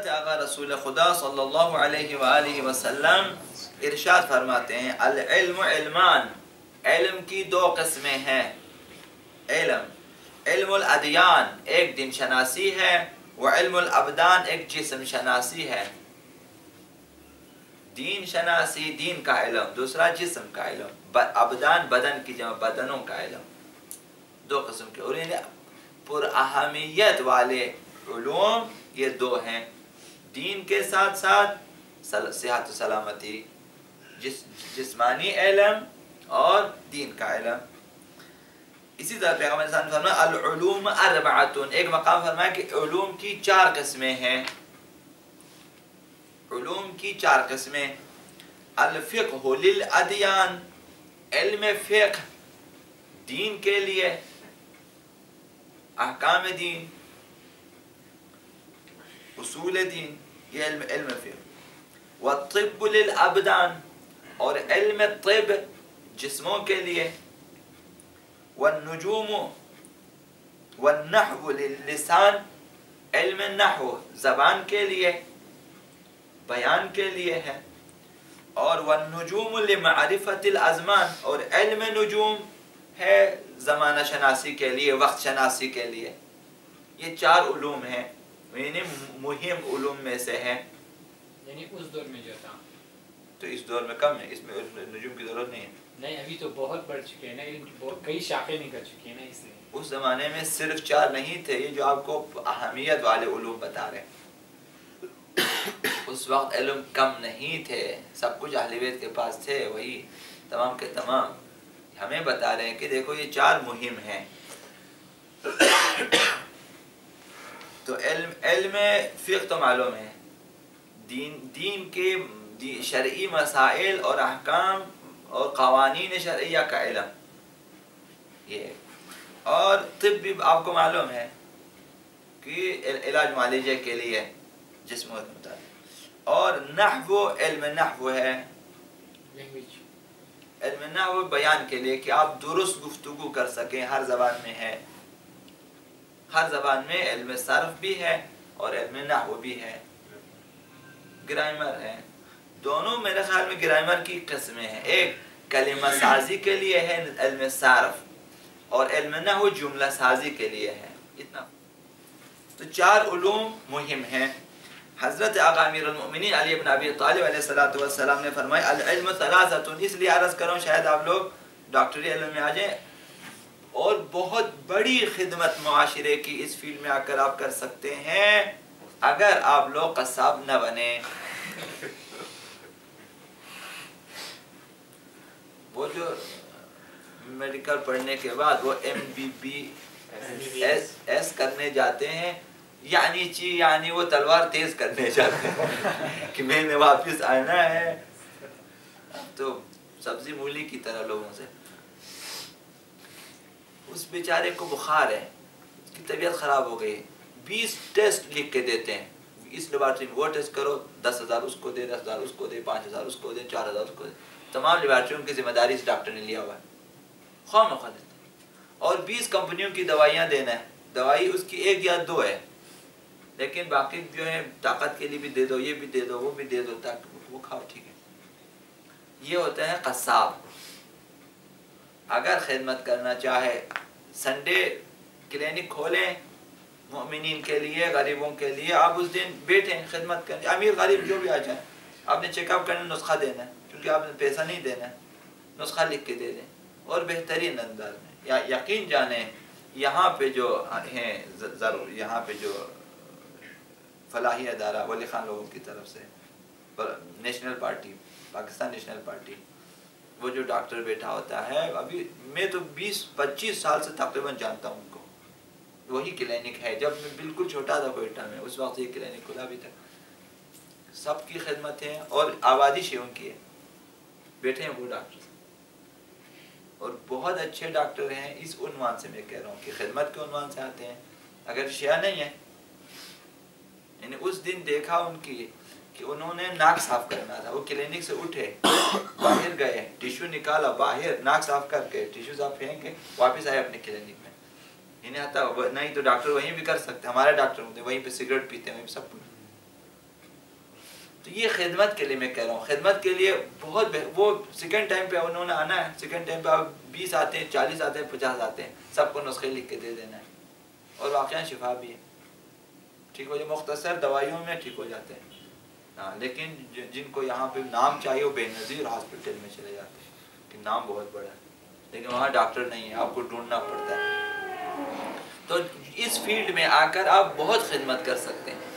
حضرت آقا رسول خدا صلی اللہ علیہ وآلہ وسلم ارشاد فرماتے ہیں العلم علمان، علم کی دو قسمیں ہیں. علم الادیان ایک دین شناسی ہے، وعلم الابدان ایک جسم شناسی ہے. دین شناسی دین کا علم، دوسرا جسم کا علم. ابدان بدن کی جمع بدنوں کا علم. دو قسم کے، اور انہیں پر اہمیت والے علوم یہ دو ہیں، دین کے ساتھ ساتھ صحت و سلامتی، جسمانی علم اور دین کا علم. اسی طرح پیغمبر صلی اللہ علیہ وسلم نے فرمایا العلوم اربعۃ، ایک مقام فرمایا کہ علوم کی 4 قسمیں ہیں. علوم کی 4 قسمیں. الفقہ للادیان، علم فقہ دین کے لیے، احکام دین، اصول دین، یہ علم فقہ. والطب للابدان، اور علم طب جسموں کے لیے. والنجوم والنحو للسان، علم نحو زبان کے لیے، بیان کے لیے ہے. اور والنجوم لمعرفت الازمان، اور علم نجوم ہے زمانہ شناسی کے لیے، وقت شناسی کے لیے. یہ 4 علوم ہیں، یعنی مہم علوم میں سے ہیں. یعنی اس دور میں جو تھا تو اس دور میں کم ہے، اس میں نجوم کی ضرورت نہیں ہے. نہیں، ابھی تو بہت بڑھ چکے ہیں نا، کئی شاخیں نکل چکی ہیں نا، اس لیے. اس زمانے میں صرف 4 نہیں تھے، یہ جو آپ کو اہمیت والے علوم بتا رہے ہیں. اس وقت علم کم نہیں تھے، سب کچھ اہل بیت کے پاس تھے، وہی تمام کے تمام ہمیں بتا رہے ہیں کہ دیکھو یہ 4 مہم ہیں. تو علم فقہ تو معلوم ہے، دین کے شرعی مسائل اور احکام اور قوانین شرعیہ کا علم یہ. اور طب بھی آپ کو معلوم ہے کہ علاج معالجے کے لیے جسم کے مطابق. اور نحو، علم نحو ہے، علم نحو بیان کے لیے کہ آپ درست گفتگو کر سکیں، ہر زبان میں ہے. ہر زبان میں علم صرف بھی ہے اور علم نحو بھی ہے. گرامر ہے، دونوں میرے خیال میں گرامر کی قسمیں ہیں. ایک کلمہ سازی کے لیے ہے علم صرف، اور علم نحو جملہ سازی کے لیے ہے. اتنا. تو 4 علوم مہم ہیں. حضرت آقا امیر المؤمنین علی بن ابی طالب علیہ السلام نے فرمایا العلم ثلاثۃ، اس لیے عرض کروں شاید آپ لوگ ڈاکٹری علم میں آ جائیں، اور بہت بڑی خدمت معاشرے کی اس فیلڈ میں آ کر آپ کر سکتے ہیں اگر آپ لوگ قصاب نہ بنیں. وہ جو میڈیکل پڑھنے کے بعد وہ MBBS کرنے جاتے ہیں، یعنی وہ تلوار تیز کرنے جاتے ہیں کہ میں نے واپس آنا ہے. تو سبزی مولی کی طرح لوگوں سے. اس بیچارے کو بخار ہے، اس کی طبیعت خراب ہو گئی، 20 ٹیسٹ لکھ کے دیتے ہیں، اس لیبارٹری میں وہ ٹیسٹ کرو، 10,000 اس کو دے، 10,000 اس کو دے، 5,000 اس کو دے، 4,000 اس کو دے. تمام لیبارٹریوں کی ذمہ داری اس ڈاکٹر نے لیا ہوا ہے، خواہ مخواہ دیتے ہیں. اور 20 کمپنیوں کی دوائیاں دینا ہے، دوائی اس کی 1 یا 2 ہے، لیکن باقی جو ہے طاقت کے لیے بھی دے دو، یہ بھی دے دو، وہ بھی دے دو، تاکہ وہ کھاؤ. ٹھیک ہے، یہ ہوتا ہے قصاب. اگر خدمت کرنا چاہے سنڈے کلینک کھولیں مومنین کے لیے، غریبوں کے لیے، آپ اس دن بیٹھیں خدمت کریں. امیر غریب جو بھی آ جائیں، آپ نے چیک اپ کرنا، نسخہ دینا ہے، کیونکہ آپ نے پیسہ نہیں دینا ہے، نسخہ لکھ کے دے دیں اور بہترین انداز میں. یا یقین جانیں یہاں پہ جو ہیں ضرور، یہاں پہ جو فلاحی ادارہ ولی خان لوگوں کی طرف سے national party, Pakistan national party, وہ جو ڈاکٹر بیٹھا ہوتا ہے، ابھی میں تو 20-25 سال سے تقریباً جانتا ہوں ان کو. وہی کلینک ہے، جب میں بالکل چھوٹا تھا کوئٹہ میں، اس وقت یہ کلینک کھلا بھی تھا. سب کی خدمت ہے اور آبادی شیعوں کی ہے. بیٹھے ہیں وہ ڈاکٹر اور بہت اچھے ڈاکٹر ہیں. اس عنوان سے میں کہہ رہا ہوں کہ خدمت کے عنوان سے آتے ہیں، اگر شیعہ نہیں ہے. یعنی اس دن دیکھا ان کی کہ انہوں نے ناک صاف کرنا تھا، وہ کلینک سے اٹھے، باہر گئے، ٹیشو نکالا، باہر ناک صاف کر کے ٹیشو صاف پھینک کے واپس آئے اپنے کلینک میں. نہیں تو ڈاکٹر وہیں بھی کر سکتے، ہمارے ڈاکٹر ہوتے وہیں پہ سگریٹ پیتے ہیں، وہیں پہ سب کچھ. تو یہ خدمت کے لیے میں کہہ رہا ہوں، خدمت کے لیے بہت وہ سیکنڈ ٹائم پہ انہوں نے آنا ہے، سیکنڈ ٹائم پہ آپ 20 آتے ہیں، 40 آتے ہیں، 50 آتے ہیں، سب کو نسخے لکھ کے دے دینا ہے، اور واقعا شفا بھی ہے، ٹھیک ہو جائے، مختصر دوائیوں میں ٹھیک ہو جاتے ہیں۔ ہاں لیکن جن کو یہاں پہ نام چاہیے وہ بے نظیر ہاسپٹل میں چلے جاتے ہیں کہ نام بہت بڑا ہے، لیکن وہاں ڈاکٹر نہیں ہے، آپ کو ڈھونڈنا پڑتا ہے۔ تو اس فیلڈ میں آ کر آپ بہت خدمت کر سکتے ہیں۔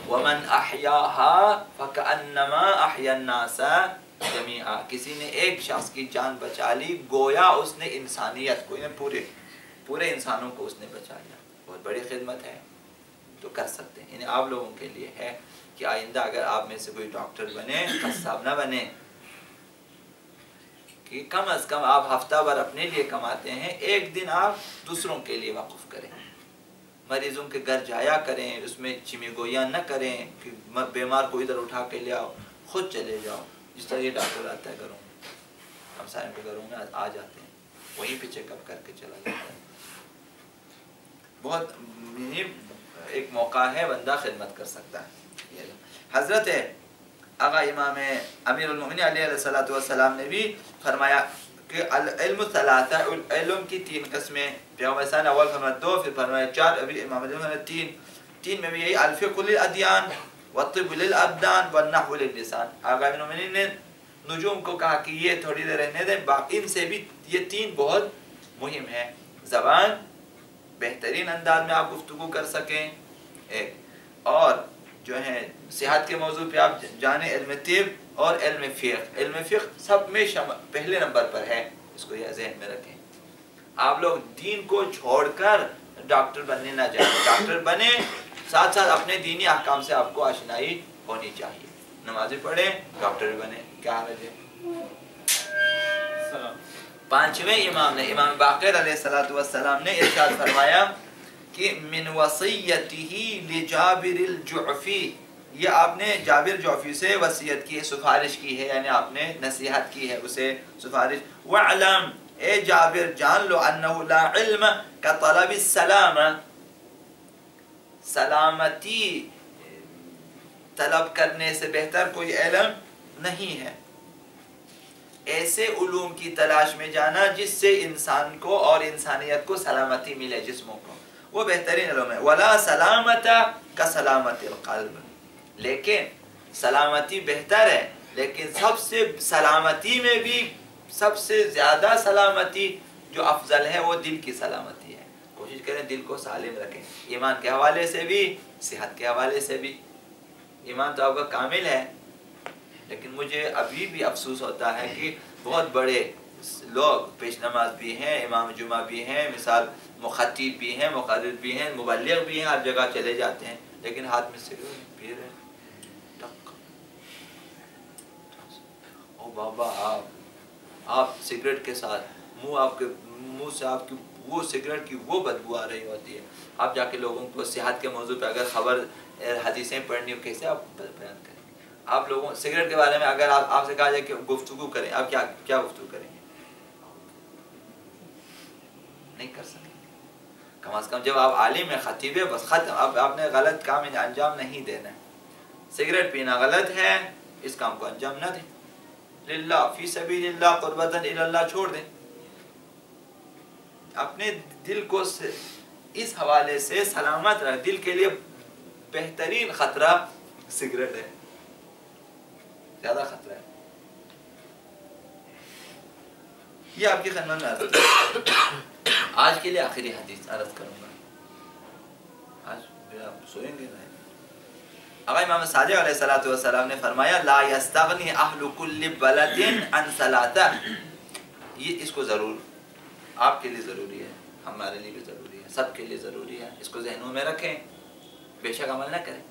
وَمَنْ أَحْيَاهَا فَكَأَنَّمَا أَحْيَا النَّاسَ جَمِيعًا، کسی نے ایک شخص کی جان بچا لی گویا اس نے انسانیت کو، پورے انسانوں کو اس نے بچا لیا، بہت بڑی خدمت ہے، تو کر سکتے ہیں۔ یعنی آپ لوگوں کے لیے ہے کہ آئندہ اگر آپ میں سے کوئی ڈاکٹر بنے، قصاب نہ بنے، کہ کم از کم آپ ہفتہ بھر اپنے لیے کماتے ہیں، ایک دن آپ دوسروں کے لیے وقف کریں، مریضوں کے گھر جایا کریں، اس میں چمی گویاں نہ کریں کہ بیمار کو ادھر اٹھا کے لے آؤ، خود چلے جاؤ، جس طرح یہ ڈاکٹر آتا ہے گھروں میں، ہمسایوں کے گھروں میں آ جاتے ہیں، وہیں پہ چیک اپ کر کے چلا جاتا ہے۔ بہت ایک موقع ہے، بندہ خدمت کر سکتا ہے۔ حضرت آقا امام امیر المومنین علیہ السلام نے بھی فرمایا کہ علم ثلاثہ، علم کی 3 قسمیں، پیغمبر اسلام اول فرمایا 2، پھر فرمایا 4، ابھی امام علی فرمایا 3 میں بھی یہی الفقہ للادیان والطب للابدان والنحو لللسان۔ آقا امیر المومنین نے نجوم کو کہا کہ یہ تھوڑی دیر رہنے دیں، ان سے بھی یہ 3 بہت مہم ہے، زبان بہترین انداز میں آپ گفتگو کر سکیں، ایک اور جو ہے صحت کے موضوع پہ آپ جانیں، علم طب اور علم فقہ۔ علم فقہ سب میں پہلے نمبر پر ہے، اس کو یہ ذہن میں رکھیں۔ آپ لوگ دین کو چھوڑ کر ڈاکٹر بننے نہ جائیں، ڈاکٹر بنے ساتھ ساتھ اپنے دینی احکام سے آپ کو آشنائی ہونی چاہیے، نمازیں پڑھیں، ڈاکٹر بنے، کیا حرج ہے؟ 5ویں امام نے، امام باقر علیہ السلام نے ارشاد فرمایا کہ من وصیتہ لجابر الجعفی، یہ آپ نے جابر جعفی سے وصیت کی ہے، سفارش کی ہے، یعنی آپ نے نصیحت کی ہے اسے، سفارش۔ وَعْلَمْ، اے جابر جان لو، انہو لا علم کطلب السلام، سلامتی طلب کرنے سے بہتر کوئی علم نہیں ہے۔ ایسے علوم کی تلاش میں جانا جس سے انسان کو اور انسانیت کو سلامتی ملے، جسموں کو، وہ بہترین علوم ہے۔ وَلَا سَلَامَةَ كَسَلَامَةِ الْقَلْبِ، لیکن سلامتی بہتر ہے، لیکن سب سے سلامتی میں بھی سب سے زیادہ سلامتی جو افضل ہے وہ دل کی سلامتی ہے۔ کوشش کریں دل کو سالم رکھیں، ایمان کے حوالے سے بھی، صحت کے حوالے سے بھی۔ ایمان تو آپ کا کامل ہے، لیکن مجھے ابھی بھی افسوس ہوتا ہے کہ بہت بڑے لوگ پیش نماز بھی ہیں، امام جمعہ بھی ہیں، مثال مخطب بھی ہیں، مقرر بھی ہیں، مبلغ بھی ہیں، ہر جگہ چلے جاتے ہیں، لیکن ہاتھ میں سگریٹ پی رہے ہیں، ٹک۔ او بابا، آپ سگریٹ کے ساتھ منہ سے آپ کی وہ سگریٹ کی وہ بدبو آ رہی ہوتی ہے، آپ جا کے لوگوں کو صحت کے موضوع پہ اگر خبر حدیثیں پڑھنی ہو، کیسے آپ بیان کریں؟ آپ لوگوں سگریٹ کے بارے میں اگر آپ سے کہا جائے کہ گفتگو کریں، آپ کیا گفتگو کریں گے؟ نہیں کر سکیں۔ کم از کم جب آپ عالم ہیں، خطیب ہیں، بس ختم، اب آپ نے غلط کام انجام نہیں دینا ہے۔ سگریٹ پینا غلط ہے، اس کام کو انجام نہ دیں، للہ فی سبیل اللہ قربتاً الی اللہ چھوڑ دیں۔ اپنے دل کو اس حوالے سے سلامت رکھ، دل کے لیے بہترین خطرہ سگریٹ ہے، زیادہ خطرہ ہے۔ یہ آپ کی خدمت میں عرض آج کے لیے آخری حدیث عرض کروں گا، آج آپ سوئیں گے نہیں۔ آقا امام صادق علیہ السلام نے فرمایا لا یستغنی اہل کل بلد عن ثلاثہ، یہ اس کو ضرور آپ کے لیے ضروری ہے، ہمارے لیے بھی ضروری ہے، سب کے لیے ضروری ہے، اس کو ذہنوں میں رکھیں، بے شک عمل نہ کریں،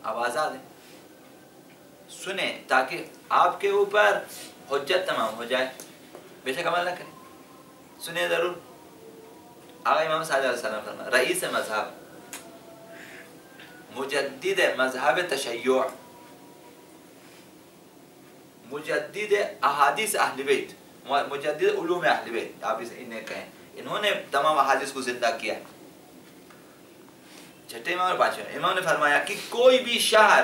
آپ آزاد ہیں، سنیں تاکہ آپ کے اوپر حجت تمام ہو جائے، بے شک عمل نہ کریں، سنیں ضرور۔ آقا امام صادق علیہ السلام فرمایا رئیس مذہب، مجدد مذہب تشیع، مجدد احادیث اہل بیت، مجدد علوم اہل بیت، آپ انہیں کہیں، انہوں نے تمام احادیث کو زندہ کیا۔ چھٹے امام اور 5ویں امام نے فرمایا کہ کوئی بھی شہر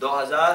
2000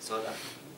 16,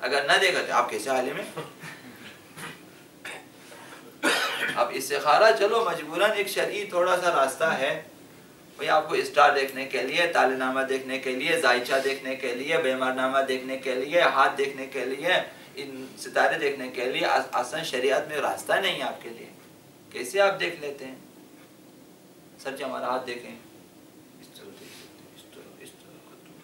اگر نہ دیکھا تو آپ کیسے عالم ہیں؟ اب استخارہ چلو مجبوراً ایک شرعی تھوڑا سا راستہ ہے بھئی، آپ کو اسٹار دیکھنے کے لیے، تالے نامہ دیکھنے کے لیے، ذائچہ دیکھنے کے لیے، بیمار نامہ دیکھنے کے لیے، ہاتھ دیکھنے کے لیے، ان ستارے دیکھنے کے لیے اصلا شریعت میں راستہ نہیں ہے آپ کے لیے. کیسے آپ دیکھ لیتے ہیں؟ سر جی ہمارا ہاتھ دیکھیں، اس طرح دیکھ لیتے ہیں، اس طرح اس طرح کرتے ہیں.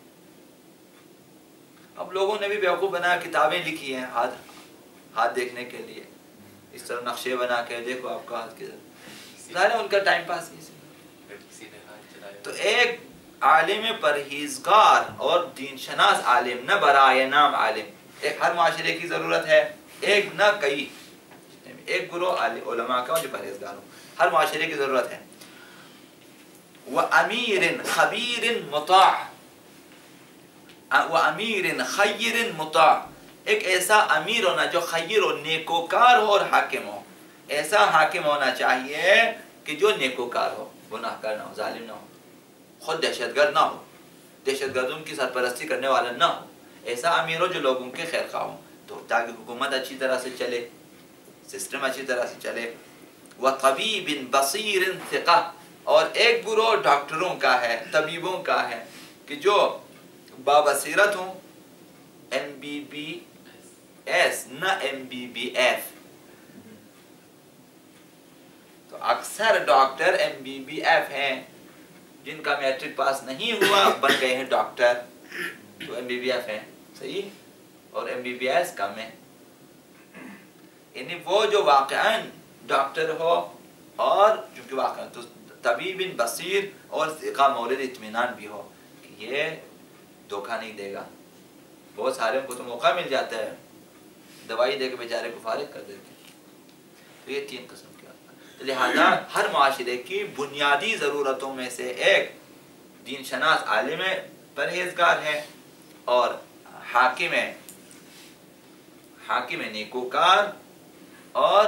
اب لوگوں نے بھی بیوقوف بنا کتابیں لکھی ہیں ہاتھ دیکھنے کے لیے، اس طرح نقشے بنا کے دیکھو آپ کا ہاتھ کدھر. ظاہر ہے ان کا ٹائم پاس ہے. تو ایک عالم پرہیزگار اور دین شناس عالم، نہ برائے نام عالم، ایک ہر معاشرے کی ضرورت ہے. ایک نہ کئی، ایک گروہ علماء کا جو پرہیزگار ہو، ہر معاشرے کی ضرورت ہے. وَأَمِيرٍ خَبِيرٍ مُطَاعٍ، وَأَمِيرٍ خَيِّرٍ مُطَاعٍ، ایک ایسا امیر ہونا جو خیر و نیکوکار ہو اور حاکم ہو. ایسا حاکم ہونا چاہیے کہ جو نیکوکار ہو، گناہگار نہ ہو، ظالم نہ ہو، خود دہشت گرد نہ ہو، دہشت گردوں کی سرپرستی کرنے والا نہ ہو. ایسا امیر ہو جو لوگوں کے خیر خواہ ہو، تو تاکہ حکومت اچھی طرح سے چلے، سسٹم اچھی طرح سے چلے. وَطَبِيبٍ بَصِيرٍ ثِقَةٍ، اور ایک گروہ ڈاکٹروں کا ہے، طبیبوں کا ہے کہ جو بابصیرت ہوں. MBBS نہ MBBF. تو اکثر ڈاکٹر MBBF ہیں، جن کا میٹرک پاس نہیں ہوا بن گئے ہیں ڈاکٹر، تو MBBF ہیں، صحیح، اور MBBS کم ہے. یعنی وہ جو واقعاً ڈاکٹر ہو اور جو کہ واقعاً تو طبیب بصیر اور ثقہ مورد اطمینان بھی ہو کہ یہ دھوکہ نہیں دے گا. بہت سارے کو تو موقع مل جاتا ہے، دوائی دے کے بیچارے کو فارغ کر دیتے ہیں. تو یہ 3 قسم کے آتا ہے. لہذا ہر معاشرے کی بنیادی ضرورتوں میں سے ایک دین شناس عالم پرہیزگار ہے اور حاکم نیکوکار اور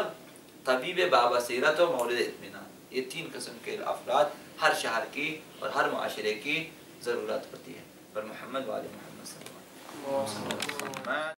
طبیب بابصیرت و مورد اطمینان. یہ 3 قسم کے افراد ہر شہر کی اور ہر معاشرے کی ضرورت ہوتی ہے. پر محمد وآل محمد صلی اللہ علیہ وسلم.